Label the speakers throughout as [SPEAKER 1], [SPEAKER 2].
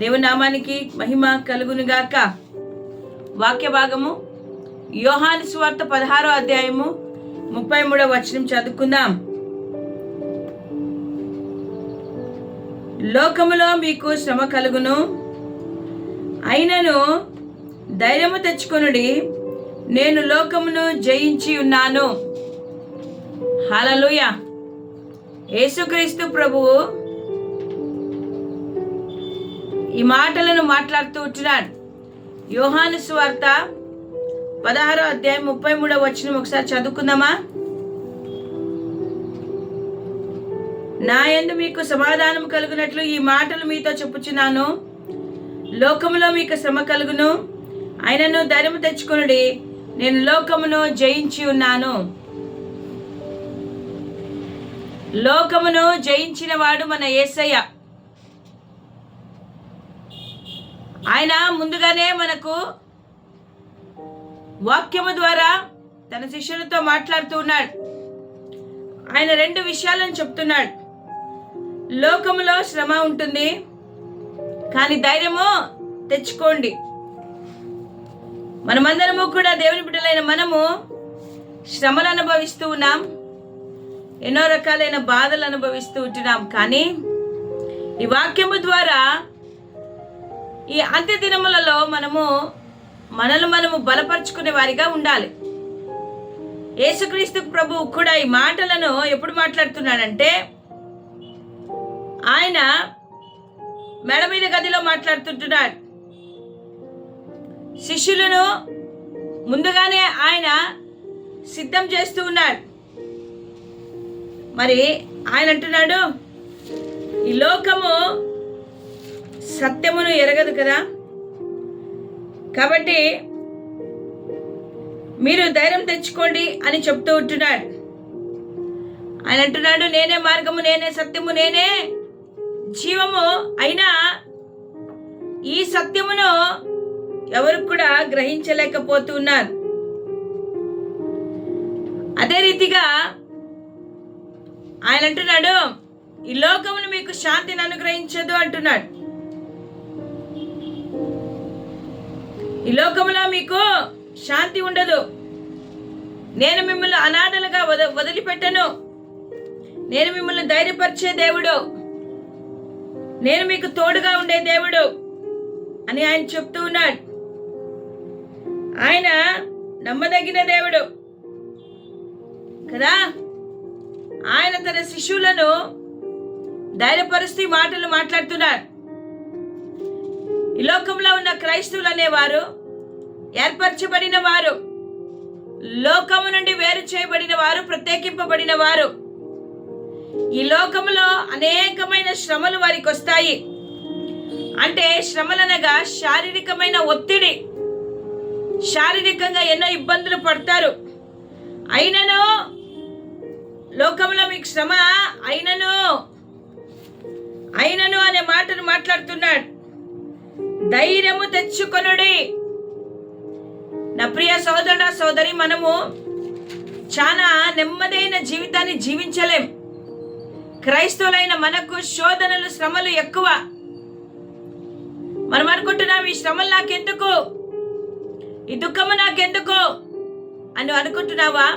[SPEAKER 1] దేవుని నామానికి మహిమ కలుగునుగాక. వాక్య భాగము యోహాను సువార్త 16వ అధ్యాయము 33వ వచనం చదువుకుందాం. లోకములో మీకు శ్రమ కలుగును, అయినను ధైర్యము తెచ్చుకొనుడి, నేను లోకమును జయించి ఉన్నాను. హల్లెలూయా. యేసుక్రీస్తు ప్రభువు ఈ మాటలను మాట్లాడుతూ ఉంటున్నాడు. యోహాను సువార్త 16వ అధ్యాయం 33వ వచనం ఒకసారి చదువుకుందామా. నా యందు మీకు సమాధానం కలుగునట్లు ఈ మాటలు మీతో చెప్పుచున్నాను. లోకములో మీకు శ్రమ కలుగును, అయినను ధైర్యము తెచ్చుకొనుడి, నేను లోకమును జయించి ఉన్నాను. లోకమును జయించిన వాడు మన యేసయ్య. ఆయన ముందుగానే మనకు వాక్యము ద్వారా తన శిష్యులతో మాట్లాడుతూ ఉన్నాడు. ఆయన 2 విషయాలను చెప్తున్నాడు. లోకములో శ్రమ ఉంటుంది, కానీ ధైర్యము తెచ్చుకోండి. మనమందరము కూడా దేవుని బిడ్డలైన మనము శ్రమలు అనుభవిస్తూ ఉన్నాం, ఎన్నో రకాలైన బాధలు అనుభవిస్తూ ఉంటున్నాం. కానీ ఈ వాక్యము ద్వారా ఈ అంత్య దినములలో మనము బలపరుచుకునే వారిగా ఉండాలి. యేసుక్రీస్తు ప్రభువు కూడా ఈ మాటలను ఎప్పుడు మాట్లాడుతున్నాడంటే, ఆయన మెడ మీద గదిలో మాట్లాడుతుంటున్నాడు. శిష్యులను ముందుగానే ఆయన సిద్ధం చేస్తూ ఉన్నాడు. మరి ఆయన అంటున్నాడు, ఈ లోకము సత్యమును ఎరగదు కదా, కాబట్టి మీరు ధైర్యం తెచ్చుకోండి అని చెప్తూ ఉంటున్నాడు. ఆయన అంటున్నాడు, నేనే మార్గము, నేనే సత్యము, నేనే జీవము. అయినా ఈ సత్యమును ఎవరు కూడా గ్రహించలేకపోతున్నారు. అదే రీతిగా ఆయన అంటున్నాడు, ఈ లోకమును మీకు శాంతిని అనుగ్రహించదు అంటున్నాడు. ఈ లోకములో మీకు శాంతి ఉండదు. నేను మిమ్మల్ని అనాథలుగా వదిలిపెట్టను. నేను మిమ్మల్ని ధైర్యపరిచే దేవుడు, నేను మీకు తోడుగా ఉండే దేవుడు అని ఆయన చెప్తూ ఉన్నాడు. ఆయన నమ్మదగిన దేవుడు కదా. ఆయన తన శిష్యులను ధైర్యపరుస్తూ మాటలు మాట్లాడుతున్నాడు. ఈ లోకంలో ఉన్న క్రైస్తవులు అనేవారు ఏర్పరచబడిన వారు, లోకము నుండి వేరు చేయబడిన వారు, ప్రత్యేకింపబడిన వారు. ఈ లోకములో అనేకమైన శ్రమలు వారికి వస్తాయి. అంటే శ్రమలనగా శారీరకమైన ఒత్తిడి, శారీరకంగా ఎన్నో ఇబ్బందులు పడతారు. అయినను లోకంలో మీకు శ్రమ, అయినను అనే మాటను మాట్లాడుతున్నాడు. ధైర్యము తెచ్చుకొనుడి. నా ప్రియ సోదరుడా సోదరి, మనము చాలా నెమ్మదైన జీవితాన్ని జీవించలేం. క్రైస్తవులైన మనకు శోధనలు, శ్రమలు ఎక్కువ. మనం అనుకుంటున్నాం, ఈ శ్రమలు నాకెందుకు, ఈ దుఃఖము నాకెందుకు అని అనుకుంటున్నావా?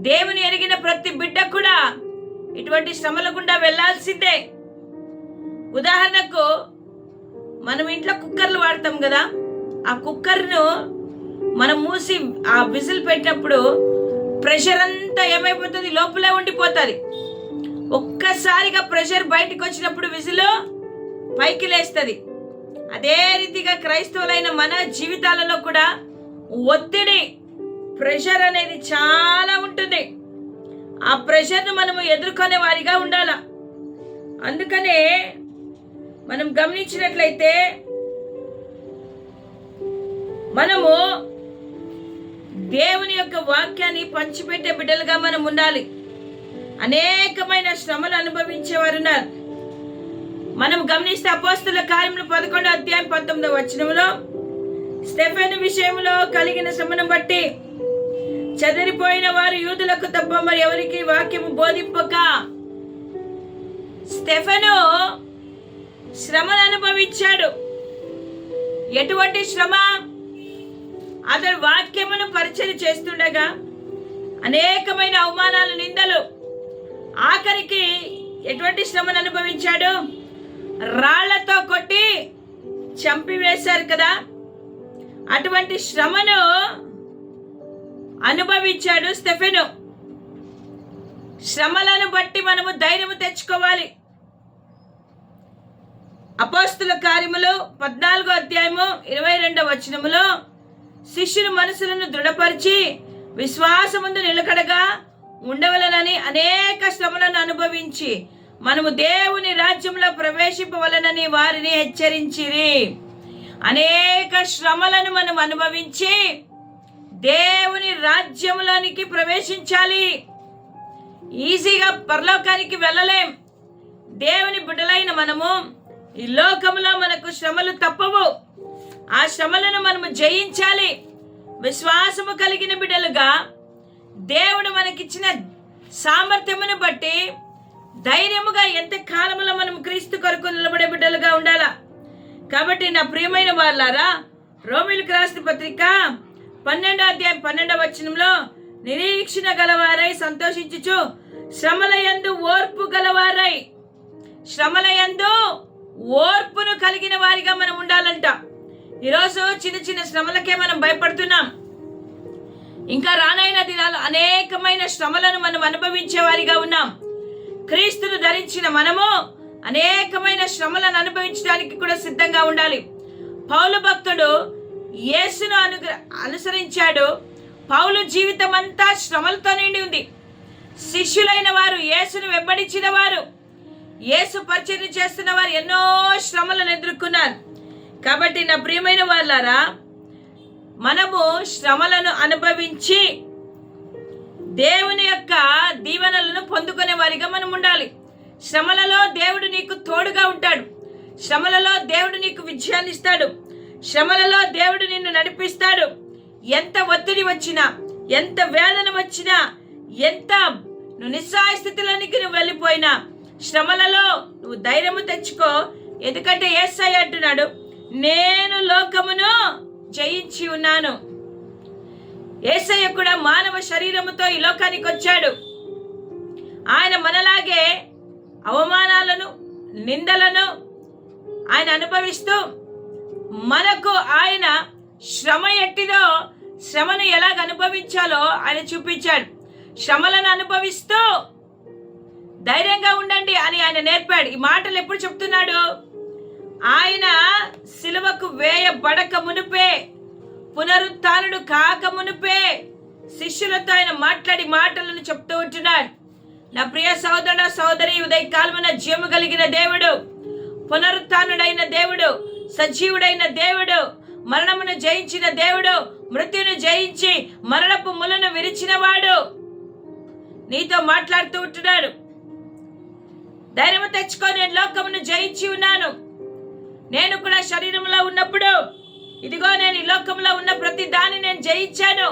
[SPEAKER 1] దేవుని ఎరిగిన ప్రతి బిడ్డ కూడా ఇటువంటి శ్రమల గుండా వెళ్లాల్సిందే. ఉదాహరణకు మనం ఇంట్లో కుక్కర్లు వాడతాం కదా, ఆ కుక్కర్ను మనం మూసి ఆ విజిల్ పెట్టినప్పుడు ప్రెషర్ అంతా ఏమైపోతుంది, లోపలే ఉండిపోతుంది. ఒక్కసారిగా ప్రెషర్ బయటకు వచ్చినప్పుడు విజిల్ పైకి లేస్తుంది. అదే రీతిగా క్రైస్తవులైన మన జీవితాలలో కూడా ఒత్తిడి, ప్రెషర్ అనేది చాలా ఉంటుంది. ఆ ప్రెషర్ను మనము ఎదుర్కొనే వారిగా ఉండాల. అందుకనే మనం గమనించినట్లయితే మనము దేవుని యొక్క వాక్యాన్ని పంచిపెట్టే బిడ్డలుగా మనం ఉండాలి. అనేకమైన శ్రమలు అనుభవించేవారు ఉన్నారు. మనం గమనిస్తే అపోస్తలుల కార్యములు 11వ అధ్యాయం 19వ వచనంలో స్టెఫెను విషయంలో కలిగిన శ్రమను బట్టి చెదిరిపోయిన వారు యూదులకు తప్ప మరి ఎవరికి వాక్యము బోధింపక. స్టెఫెను శ్రమను అనుభవించాడు. ఎటువంటి శ్రమ? అతడు వాక్యమును పరిచయం చేస్తుండగా అనేకమైన అవమానాలు, నిందలు, ఆఖరికి ఎటువంటి శ్రమను అనుభవించాడు? రాళ్లతో కొట్టి చంపివేశారు కదా, అటువంటి శ్రమను అనుభవించాడు స్టెఫెను. శ్రమలను బట్టి మనము ధైర్యము తెచ్చుకోవాలి. అపోస్తుల కార్యములు 14వ అధ్యాయము 22వ వచనములో శిష్యుల మనసులను దృఢపరిచి విశ్వాసముందు నిలకడగా ఉండవలనని అనేక శ్రమలను అనుభవించి మనము దేవుని రాజ్యంలో ప్రవేశింపవలనని వారిని హెచ్చరించిరి. అనేక శ్రమలను మనం అనుభవించి దేవుని రాజ్యంలోనికి ప్రవేశించాలి. ఈజీగా పరలోకానికి వెళ్ళలేం. దేవుని బిడ్డలైన మనము ఈ లోకంలో మనకు శ్రమలు తప్పవు. ఆ శ్రమలను మనము జయించాలి. విశ్వాసము కలిగిన బిడ్డలుగా దేవుడు మనకిచ్చిన సామర్థ్యమును బట్టి ధైర్యముగా ఎంత కాలములో మనం క్రీస్తు కొరకు నిలబడే బిడ్డలుగా ఉండాలా. కాబట్టి నా ప్రియమైన వారులారా, రోమీయులకు రాసిన పత్రిక 12వ అధ్యాయం 12వ వచనంలో నిరీక్షణ గలవారై సంతోషించుచు శ్రమలయందు ఓర్పు గలవారై, శ్రమలయందు ఓర్పును కలిగిన వారిగా మనం ఉండాలంట. ఈరోజు చిన్న చిన్న శ్రమలకే మనం భయపడుతున్నాం. ఇంకా రానైన దినాలు అనేకమైన శ్రమలను మనం అనుభవించే వారిగా ఉన్నాం. క్రీస్తును ధరించిన మనము అనేకమైన శ్రమలను అనుభవించడానికి కూడా సిద్ధంగా ఉండాలి. పౌలు భక్తుడు యేసును అనుసరించాడు. పౌలు జీవితం అంతా శ్రమలతో నిండి ఉంది. శిష్యులైన వారు, యేసును వెంబడించిన వారు, యేసు పరిచర్య చేస్తున్న వారు ఎన్నో శ్రమలను ఎదుర్కొన్నారు. కాబట్టి నా ప్రియమైన వాళ్ళారా, మనము శ్రమలను అనుభవించి దేవుని యొక్క దీవెనలను పొందుకునే వారిగా మనం ఉండాలి. శ్రమలలో దేవుడు నీకు తోడుగా ఉంటాడు. శ్రమలలో దేవుడు నీకు విజయాన్ని ఇస్తాడు. శ్రమలలో దేవుడు నిన్ను నడిపిస్తాడు. ఎంత ఒత్తిడి వచ్చినా, ఎంత వేదన వచ్చినా, ఎంత నువ్వు నిస్సహాయ స్థితిలోనికి నువ్వు వెళ్ళిపోయినా, శ్రమలలో నువ్వు ధైర్యము తెచ్చుకో. ఎందుకంటే యేసయ్య అంటున్నాడు, నేను లోకమును జయించి ఉన్నాను. యేసయ్య కూడా మానవ శరీరముతో ఈ లోకానికి వచ్చాడు. ఆయన మనలాగే అవమానాలను, నిందలను ఆయన అనుభవిస్తూ మనకు ఆయన శ్రమ ఎట్టిదో, శ్రమను ఎలాగ అనుభవించాలో ఆయన చూపించాడు. శ్రమలను అనుభవిస్తూ ధైర్యంగా ఉండండి అని ఆయన నేర్పాడు. ఈ మాటలు ఎప్పుడు చెప్తున్నాడు? ఆయన సిలువకు వేయబడక మునుపే, పునరుత్థానుడు కాక మునుపే శిష్యులతో ఆయన మాట్లాడి మాటలను చెప్తూ ఉంటున్నాడు. నా ప్రియ సహోదర సహోదరి, ఉదయకాలమున జీవము కలిగిన దేవుడు, పునరుత్థానుడైన దేవుడు, సజీవుడైన దేవుడు, మరణమును జయించిన దేవుడు, మృత్యును జయించి మరణపు ములను విరిచిన వాడు నీతో మాట్లాడుతూ ఉంటున్నాడు. ధైర్యము తెచ్చుకో, నేను లోకమును జయించి ఉన్నాను. నేను కూడా శరీరంలో ఉన్నప్పుడు ఇదిగో నేను ఈ లోకంలో ఉన్న ప్రతి దాన్ని నేను జయించాను.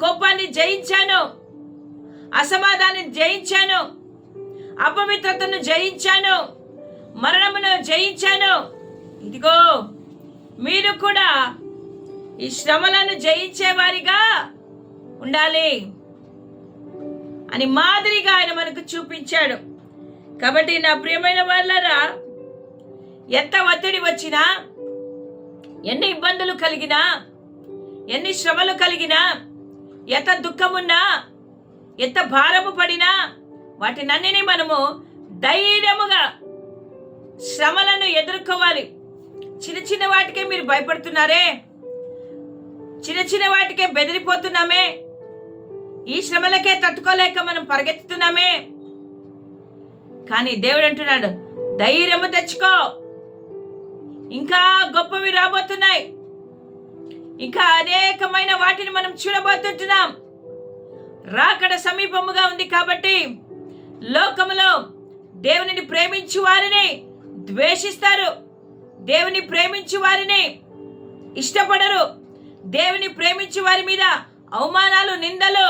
[SPEAKER 1] కోపాన్ని జయించాను, అసమాధానాన్ని జయించాను, అపవిత్రతను జయించాను, మరణమును జయించాను. ఇదిగో మీరు కూడా ఈ శ్రమలను జయించే వారిగా ఉండాలి అని మాదిరిగా ఆయన మనకు చూపించాడు. కాబట్టి నా ప్రియమైన వాళ్ళరా, ఎంత ఒత్తిడి వచ్చినా, ఎన్ని ఇబ్బందులు కలిగినా, ఎన్ని శ్రమలు కలిగినా, ఎంత దుఃఖమున్నా, ఎంత భారము పడినా, వాటినన్నిని మనము ధైర్యముగా శ్రమలను ఎదుర్కోవాలి. చిన్న చిన్న వాటికే మీరు భయపడుతున్నారే, చిన్న చిన్న వాటికే బెదిరిపోతున్నామే, ఈ శ్రమలకే తట్టుకోలేక మనం పరిగెత్తుతున్నామే. కానీ దేవుడు అంటున్నాడు, ధైర్యము తెచ్చుకో, ఇంకా గొప్పవి రాబోతున్నాయి. ఇంకా అనేకమైన వాటిని మనం చూడబోతుంటున్నాం. రాకడ సమీపముగా ఉంది. కాబట్టి లోకములో దేవునిని ప్రేమించు వారిని ద్వేషిస్తారు, దేవుని ప్రేమించు వారిని ఇష్టపడరు, దేవుని ప్రేమించు వారి మీద అవమానాలు, నిందలు,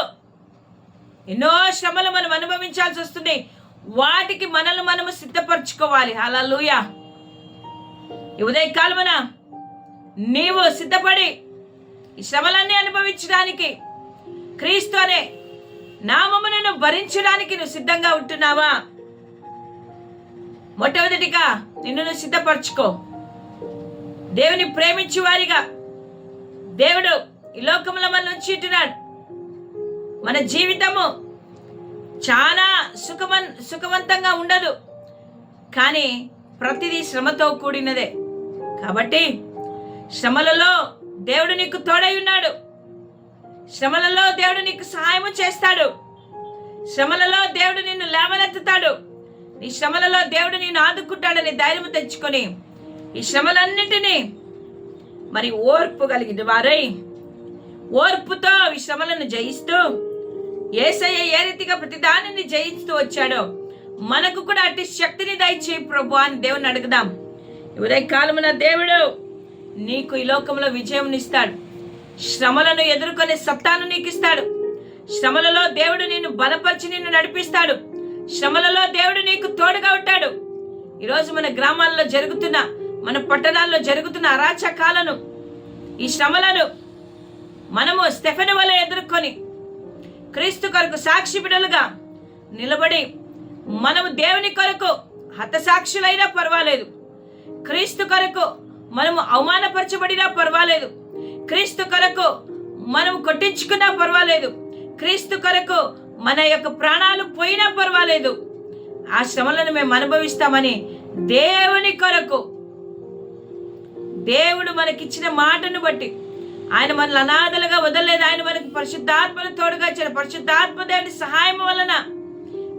[SPEAKER 1] ఎన్నో శ్రమలు మనం అనుభవించాల్సి వస్తుంది. వాటికి మనల్ని మనము సిద్ధపరచుకోవాలి. హల్లెలూయా. ఈ ఉదయకాలమున నీవు సిద్ధపడి ఈ శ్రమలన్నీ అనుభవించడానికి, క్రీస్తు అనే నామమును భరించడానికి నువ్వు సిద్ధంగా ఉంటున్నావా? మొట్టమొదటిగా నిన్ను నువ్వు సిద్ధపరచుకో. దేవుని ప్రేమించే వారిగా దేవుడు ఈ లోకంలో మన ఉంచుతున్నాడు. మన జీవితము చాలా సుఖవంతంగా ఉండదు, కానీ ప్రతిదీ శ్రమతో కూడినదే. కాబట్టి శ్రమలలో దేవుడు నీకు తోడై ఉన్నాడు. శ్రమలలో దేవుడు నీకు సహాయము చేస్తాడు. శ్రమలలో దేవుడు నిన్ను లేవనెత్తుతాడు. నీ శ్రమలలో దేవుడు నిన్ను ఆదుకుంటాడని ధైర్యం తెచ్చుకొని ఈ శ్రమలన్నింటినీ మరి ఓర్పు కలిగిన వారై ఓర్పుతో ఈ శ్రమలను జయిస్తూ యేసయ్య ఏ రీతిగా ప్రతిదానిని జయిస్తూ వచ్చాడో మనకు కూడా అట్టి శక్తిని దయచేయి ప్రభు అని దేవుని అడుగుదాం. ఉదయ కాలమున దేవుడు నీకు ఈ లోకంలో విజయం ఇస్తాడు. శ్రమలను ఎదుర్కొనే సత్తాను నీకు ఇస్తాడు. శ్రమలలో దేవుడు నిన్ను బలపరిచి నిన్ను నడిపిస్తాడు. శ్రమలలో దేవుడు నీకు తోడుగా ఉంటాడు. ఈరోజు మన గ్రామాల్లో జరుగుతున్న, మన పట్టణాల్లో జరుగుతున్న అరాచకాలను, ఈ శ్రమలను మనము స్టెఫెను వలె ఎదుర్కొని క్రీస్తు కొరకు సాక్షి బిడ్డలుగా నిలబడి మనము దేవుని కొరకు హతసాక్షులైనా పర్వాలేదు, క్రీస్తు కొరకు మనము అవమానపరచబడినా పర్వాలేదు, క్రీస్తు కొరకు మనం కొట్టించుకున్నా పర్వాలేదు, క్రీస్తు కొరకు మన యొక్క ప్రాణాలు పోయినా పర్వాలేదు, ఆ శ్రమలను మేము అనుభవిస్తామని దేవుని కొరకు దేవుడు మనకిచ్చిన మాటను బట్టి ఆయన మనల్ని అనాథలుగా వదలలేదు. ఆయన మనకు పరిశుద్ధాత్మను తోడుగా ఇచ్చాడు. పరిశుద్ధాత్మ దేవుని సహాయం వలన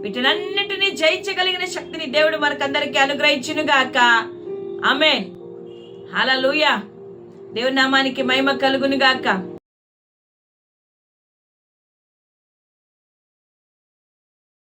[SPEAKER 1] వీటినన్నిటినీ జయించగలిగిన శక్తిని దేవుడు మనకందరికీ అనుగ్రహించును గాక. ఆమేన్. హల్లెలూయా. దేవుని నామానికి మహిమ కలుగును గాక.